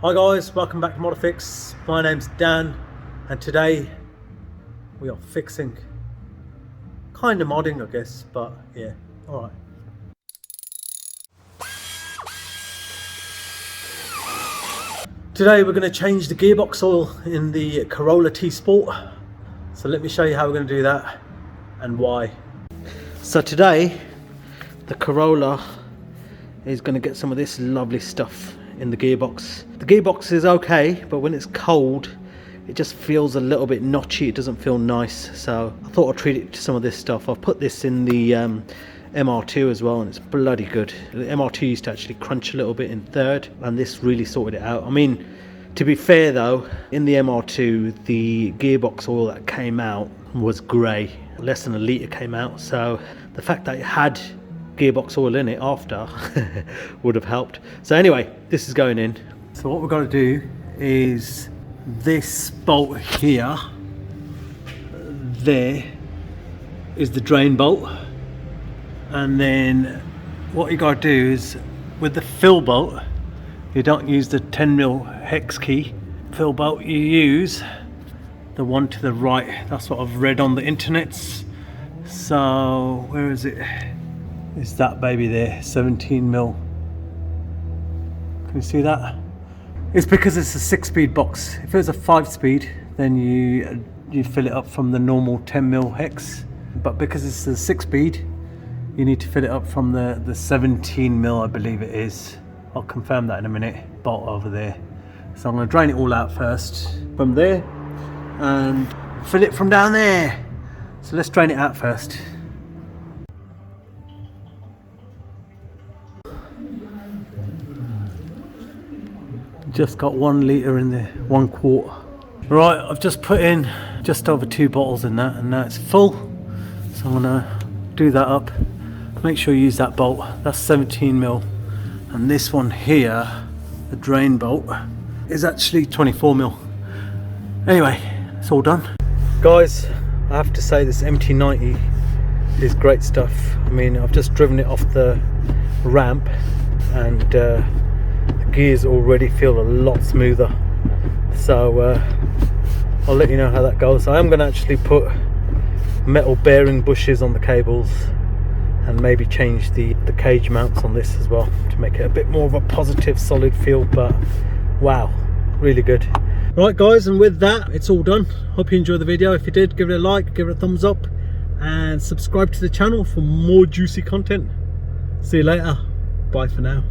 Hi guys, welcome back to Modifix. My name's Dan and today we are fixing, kind of modding I guess, but yeah, alright. Today we're going to change the gearbox oil in the Corolla T Sport. So let me show you how we're going to do that and why. So today the Corolla is going to get some of this lovely stuff in the gearbox. The gearbox is okay, but when it's cold it just feels a little bit notchy. It doesn't feel nice, so I thought I'd treat it to some of this stuff. I've put this in the MR2 as well, and it's bloody good. The MR2 used to actually crunch a little bit in third, and this really sorted it out. I mean, to be fair though, in the MR2 the gearbox oil that came out was grey. Less than a litre came out, so the fact that it had gearbox oil in it after would have helped. So anyway, this is going in. So what we're going to do is this bolt here, there is the drain bolt, and then what you got to do is with the fill bolt, you don't use the 10mm hex key fill bolt, you use the one to the right. That's what I've read on the internets. So where is it? It's that baby there, 17mm. Can you see that? It's because it's a 6-speed box. If it was a 5-speed, then you fill it up from the normal 10mm hex. But because it's a 6-speed, you need to fill it up from the 17mm, I believe it is. I'll confirm that in a minute. Bolt over there. So I'm going to drain it all out first from there and fill it from down there. So let's drain it out first. Just got 1 litre in there, 1 quart. Right, I've just put in just over 2 bottles in that, and now it's full. So I'm gonna do that up. Make sure you use that bolt. That's 17mm, and this one here, the drain bolt, is actually 24mm. Anyway, it's all done. Guys, I have to say this MT90 is great stuff. I mean, I've just driven it off the ramp, and the gears already feel a lot smoother. So I'll let you know how that goes. I am going to actually put metal bearing bushes on the cables and maybe change the cage mounts on this as well to make it a bit more of a positive solid feel. But wow, really good. Right guys, and with that it's all done. Hope you enjoyed the video. If you did, give it a like, give it a thumbs up, and subscribe to the channel for more juicy content. See you later. Bye for now.